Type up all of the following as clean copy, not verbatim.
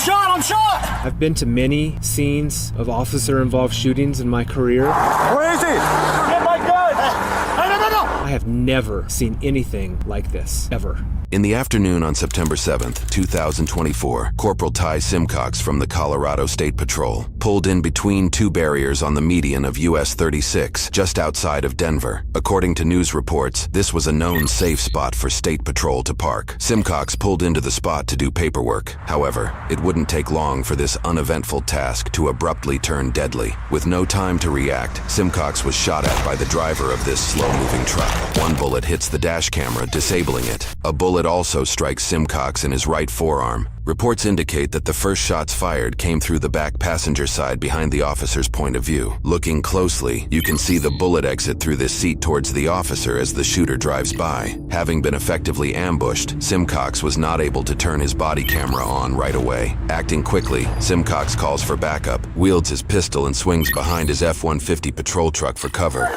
I'm shot! I've been to many scenes of officer-involved shootings in my career. Where is he? Get my gun! Hey, no! I have never seen anything like this, ever. In the afternoon on September 7th, 2024, Corporal Ty Simcox from the Colorado State Patrol pulled in between two barriers on the median of US 36, just outside of Denver. According to news reports, this was a known safe spot for State Patrol to park. Simcox pulled into the spot to do paperwork. However, it wouldn't take long for this uneventful task to abruptly turn deadly. With no time to react, Simcox was shot at by the driver of this slow-moving truck. One bullet hits the dash camera, disabling it. A bullet also strikes Simcox in his right forearm. Reports indicate that the first shots fired came through the back passenger side behind the officer's point of view. Looking closely, you can see the bullet exit through this seat towards the officer as the shooter drives by. Having been effectively ambushed, Simcox was not able to turn his body camera on right away. Acting quickly, Simcox calls for backup, wields his pistol and swings behind his F-150 patrol truck for cover.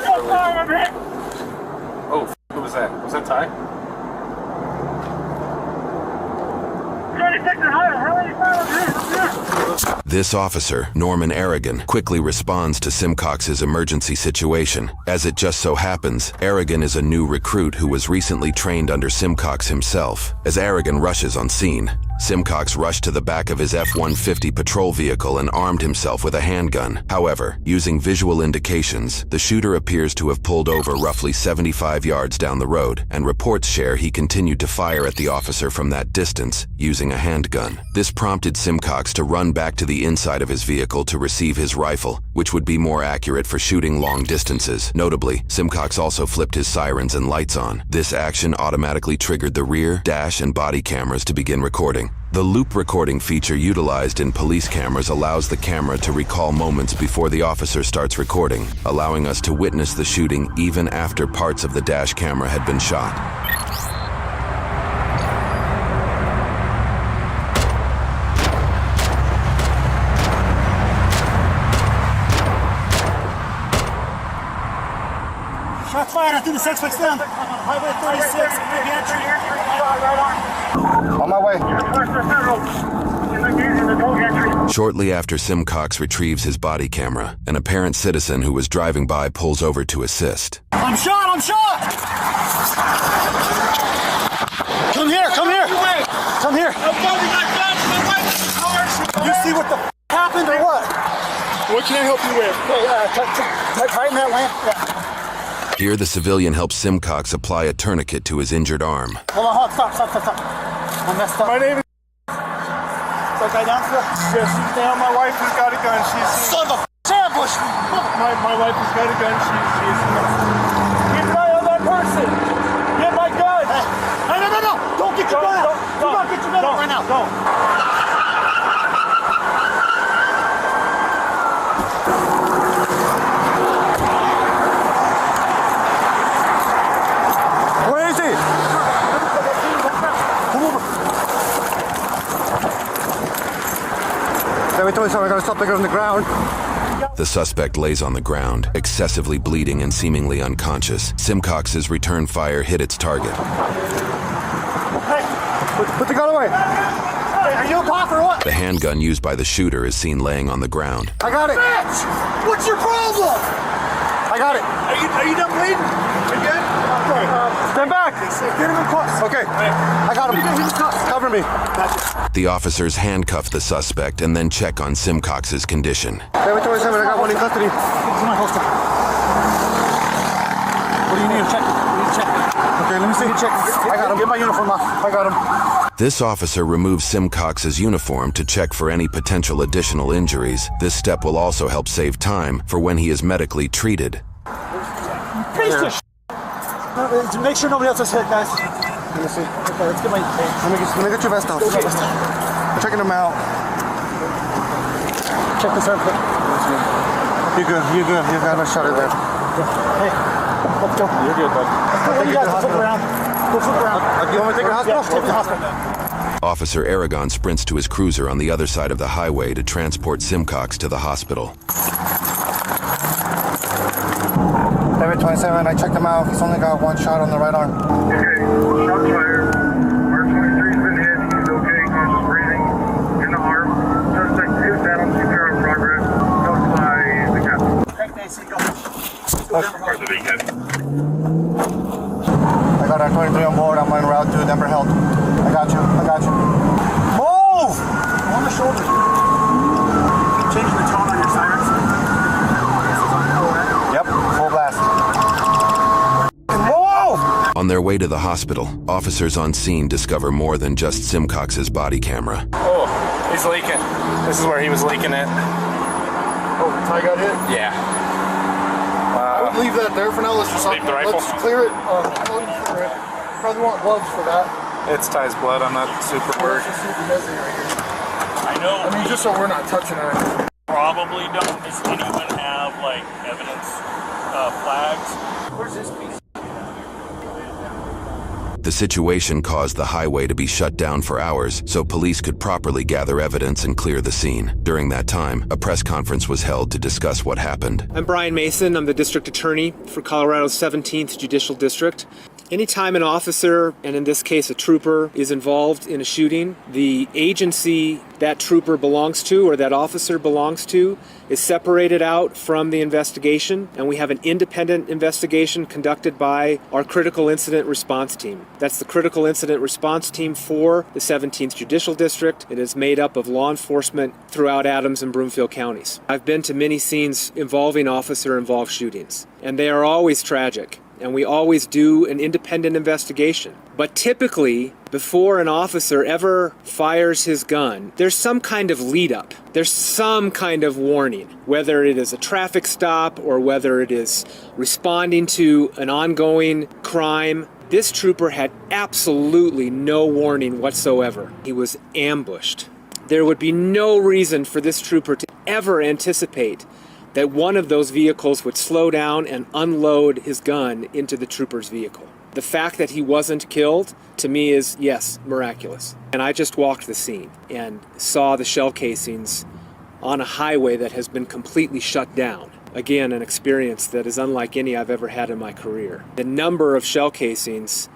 Oh, who was that? Was that Ty? This officer, Norman Aragon, quickly responds to Simcox's emergency situation. As it just so happens, Aragon is a new recruit who was recently trained under Simcox himself. As Aragon rushes on scene, Simcox rushed to the back of his F-150 patrol vehicle and armed himself with a handgun. However, using visual indications, the shooter appears to have pulled over roughly 75 yards down the road, and reports share he continued to fire at the officer from that distance, using a handgun. This prompted Simcox to run back to the inside of his vehicle to receive his rifle, which would be more accurate for shooting long distances. Notably, Simcox also flipped his sirens and lights on. This action automatically triggered the rear, dash, and body cameras to begin recording. The loop recording feature utilized in police cameras allows the camera to recall moments before the officer starts recording, allowing us to witness the shooting even after parts of the dash camera had been shot. Shots fired. I think the suspect's down. Highway 36, big entry. On my way. Shortly after Simcox retrieves his body camera, an apparent citizen who was driving by pulls over to assist. I'm shot! Come here! Come here! You see what the happened or what? What can I help you with? Tighten that lamp. Yeah. Here, the civilian helps Simcox apply a tourniquet to his injured arm. Hold on, stop. I messed up. My name is... That guy down here? Yes, now my wife has got a gun. Son of a ambush! My wife has got a gun. She's... Keep an eye on that person! Get my gun! Hey, no! Don't get your gun out! Do not get your gun out right now! Don't. Where is he? Come over. Every time I gotta stop the guy on the ground. The suspect lays on the ground, excessively bleeding and seemingly unconscious. Simcox's return fire hit its target. Hey, put the gun away. Hey, are you a cop or what? The handgun used by the shooter is seen laying on the ground. I got it. Bitch! What's your problem? I got it. Are you done bleeding? You good? Stand back. Get him in cuffs. Okay. I got him. Cover me. The officers handcuff the suspect and then check on Simcox's condition. Every 27, I got one in custody. It's my holster. What do you need to check? Okay, let me see. Check. I got him. Get my uniform off. I got him. This officer removes Simcox's uniform to check for any potential additional injuries. This step will also help save time for when he is medically treated. Piece of shit. Make sure nobody else is hit, guys. Let me see. Okay, let's get my... Let me get your vest off. Okay. Checking him out. Check this out. You good. You got a shot in there. Hey, let's go. You're good, bud. What do you guys flip around? Go flip around. You want me to take you to the hospital? Yeah, take me to the hospital. Officer Aragon sprints to his cruiser on the other side of the highway to transport Simcox to the hospital. David 27, I checked him out. He's only got one shot on the right arm. Okay, shots fired. R23's been hit. He's okay, conscious breathing in the arm. Bodycam. I got our 23 on board. I'm en route to Denver Health. I got you. Move! On the shoulder. Changing the tone on your sirens. This is on full, right? Yep, full blast. Move! On their way to the hospital, officers on scene discover more than just Simcox's body camera. Oh, he's leaking. This is where he was leaking it. Oh, Ty got hit? Yeah. I would leave that there for now. Let's just Leave the rifle? Let's clear it. Probably want gloves for that. It's Ty's blood. I'm not super worried. Let's just see if he does it right here. I know. I mean, just so we're not touching it. Probably don't. Does anyone have like evidence flags? Where's this piece? The situation caused the highway to be shut down for hours so police could properly gather evidence and clear the scene. During that time, a press conference was held to discuss what happened. I'm Brian Mason. I'm the district attorney for Colorado's 17th Judicial District. Anytime an officer, and in this case a trooper, is involved in a shooting, the agency that trooper belongs to or that officer belongs to is separated out from the investigation, and we have an independent investigation conducted by our critical incident response team. That's the critical incident response team for the 17th Judicial District. It is made up of law enforcement throughout Adams and Broomfield counties. I've been to many scenes involving officer-involved shootings, and they are always tragic. And we always do an independent investigation. But typically, before an officer ever fires his gun, there's some kind of lead up. There's some kind of warning, whether it is a traffic stop or whether it is responding to an ongoing crime. This trooper had absolutely no warning whatsoever. He was ambushed. There would be no reason for this trooper to ever anticipate that one of those vehicles would slow down and unload his gun into the trooper's vehicle. The fact that he wasn't killed, to me, is, yes, miraculous. And I just walked the scene and saw the shell casings on a highway that has been completely shut down. Again, an experience that is unlike any I've ever had in my career. The number of shell casings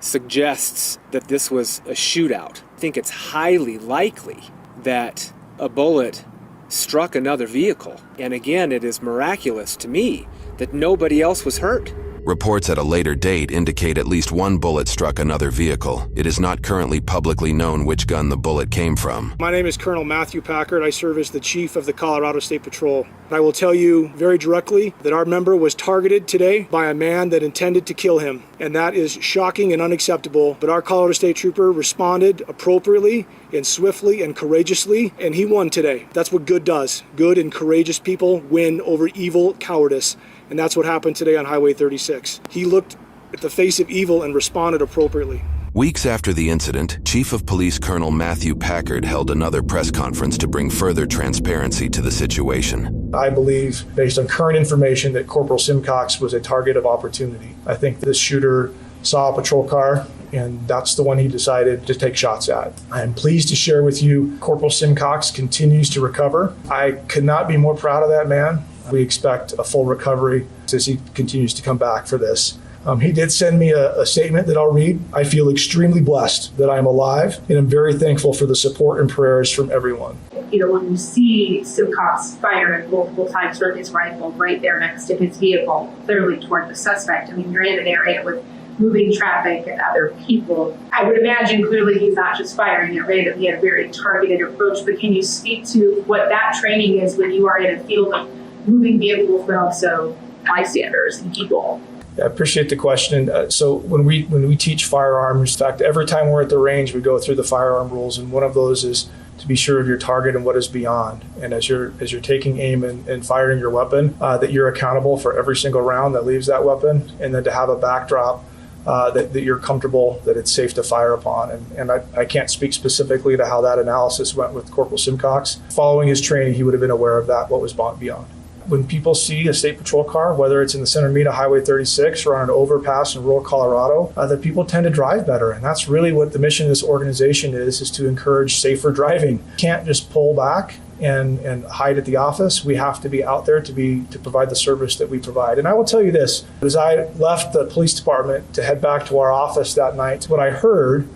suggests that this was a shootout. I think it's highly likely that a bullet struck another vehicle. And again, it is miraculous to me that nobody else was hurt. Reports at a later date indicate at least one bullet struck another vehicle. It is not currently publicly known which gun the bullet came from. My name is Colonel Matthew Packard. I serve as the Chief of the Colorado State Patrol. I will tell you very directly that our member was targeted today by a man that intended to kill him. And that is shocking and unacceptable. But our Colorado State Trooper responded appropriately and swiftly and courageously, and he won today. That's what good does. Good and courageous people win over evil cowardice. And that's what happened today on Highway 36. He looked at the face of evil and responded appropriately. Weeks after the incident, Chief of Police Colonel Matthew Packard held another press conference to bring further transparency to the situation. I believe, based on current information, that Corporal Simcox was a target of opportunity. I think this shooter saw a patrol car, and that's the one he decided to take shots at. I am pleased to share with you Corporal Simcox continues to recover. I could not be more proud of that man. We expect a full recovery as he continues to come back for this. He did send me a statement that I'll read. I feel extremely blessed that I'm alive, and I'm very thankful for the support and prayers from everyone. You know, when you see Simcox firing multiple times from his rifle right there next to his vehicle, clearly toward the suspect, I mean, you're in an area with moving traffic and other people. I would imagine clearly he's not just firing at random. He had a very targeted approach, but can you speak to what that training is when you are in a field of moving vehicles, but also bystanders and people? I appreciate the question. So when we teach firearms, in fact, every time we're at the range, we go through the firearm rules, and one of those is to be sure of your target and what is beyond. And as you're taking aim and firing your weapon, that you're accountable for every single round that leaves that weapon, and then to have a backdrop that you're comfortable that it's safe to fire upon. And I can't speak specifically to how that analysis went with Corporal Simcox. Following his training, he would have been aware of that, what was beyond. When people see a state patrol car, whether it's in the center meet of Highway 36 or on an overpass in rural Colorado, that people tend to drive better. And that's really what the mission of this organization is to encourage safer driving. You can't just pull back and hide at the office. We have to be out there to provide the service that we provide. And I will tell you this, as I left the police department to head back to our office that night, what I heard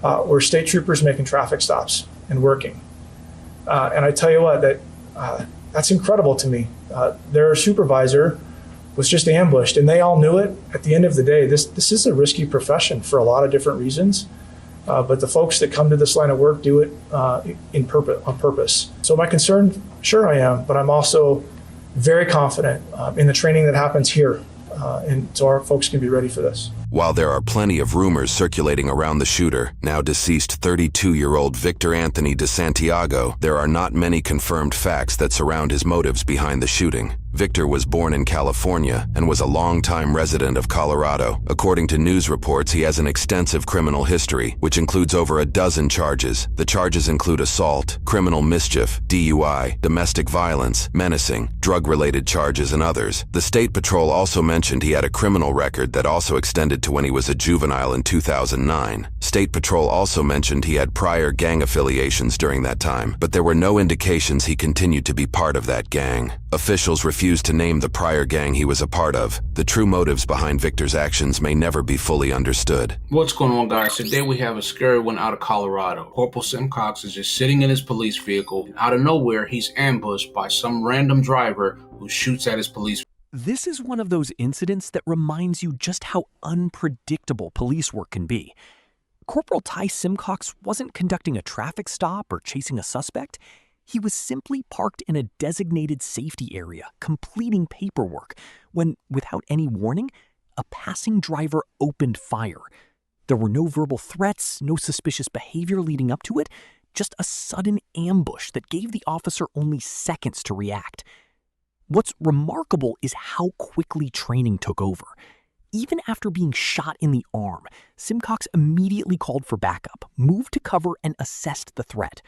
were state troopers making traffic stops and working. And I tell you what, that's incredible to me. Their supervisor was just ambushed, and they all knew it. At the end of the day, this is a risky profession for a lot of different reasons. But the folks that come to this line of work do it on purpose. So my concern, sure I am, but I'm also very confident in the training that happens here. And so our folks can be ready for this. While there are plenty of rumors circulating around the shooter, now deceased 32-year-old Victor Anthony de Santiago, there are not many confirmed facts that surround his motives behind the shooting. Victor was born in California and was a longtime resident of Colorado. According to news reports, he has an extensive criminal history, which includes over a dozen charges. The charges include assault, criminal mischief, DUI, domestic violence, menacing, drug-related charges, and others. The State Patrol also mentioned he had a criminal record that also extended to when he was a juvenile in 2009. State Patrol also mentioned he had prior gang affiliations during that time, but there were no indications he continued to be part of that gang. Officials refused to name the prior gang he was a part of. The true motives behind Victor's actions may never be fully understood. What's going on, guys? Today we have a scary one out of Colorado. Corporal Simcox is just sitting in his police vehicle, and out of nowhere he's ambushed by some random driver who shoots at his police. This is one of those incidents that reminds you just how unpredictable police work can be. Corporal Ty Simcox wasn't conducting a traffic stop or chasing a suspect. He was simply parked in a designated safety area, completing paperwork, when, without any warning, a passing driver opened fire. There were no verbal threats, no suspicious behavior leading up to it, just a sudden ambush that gave the officer only seconds to react. What's remarkable is how quickly training took over. Even after being shot in the arm, Simcox immediately called for backup, moved to cover, and assessed the threat.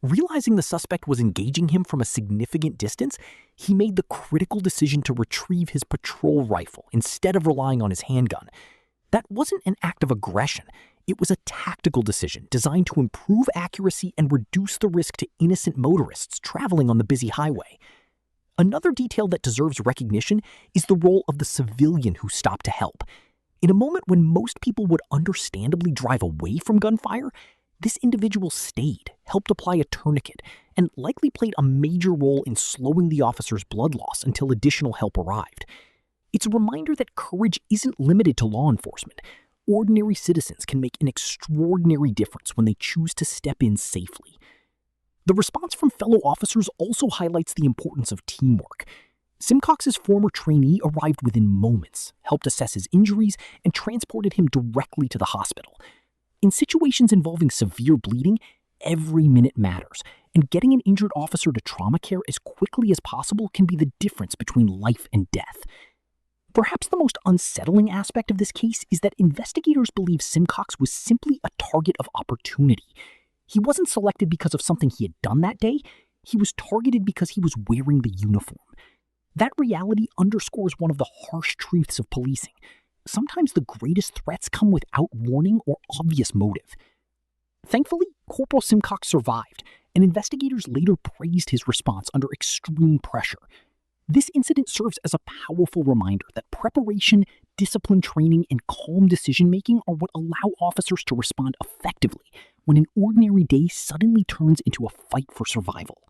Realizing the suspect was engaging him from a significant distance, he made the critical decision to retrieve his patrol rifle instead of relying on his handgun. That wasn't an act of aggression. It was a tactical decision designed to improve accuracy and reduce the risk to innocent motorists traveling on the busy highway. Another detail that deserves recognition is the role of the civilian who stopped to help. In a moment when most people would understandably drive away from gunfire, this individual stayed, helped apply a tourniquet, and likely played a major role in slowing the officer's blood loss until additional help arrived. It's a reminder that courage isn't limited to law enforcement. Ordinary citizens can make an extraordinary difference when they choose to step in safely. The response from fellow officers also highlights the importance of teamwork. Simcox's former trainee arrived within moments, helped assess his injuries, and transported him directly to the hospital. In situations involving severe bleeding, every minute matters, and getting an injured officer to trauma care as quickly as possible can be the difference between life and death. Perhaps the most unsettling aspect of this case is that investigators believe Simcox was simply a target of opportunity. He wasn't selected because of something he had done that day. He was targeted because he was wearing the uniform. That reality underscores one of the harsh truths of policing. Sometimes the greatest threats come without warning or obvious motive. Thankfully, Corporal Simcox survived, and investigators later praised his response under extreme pressure. This incident serves as a powerful reminder that preparation, discipline training, and calm decision-making are what allow officers to respond effectively when an ordinary day suddenly turns into a fight for survival.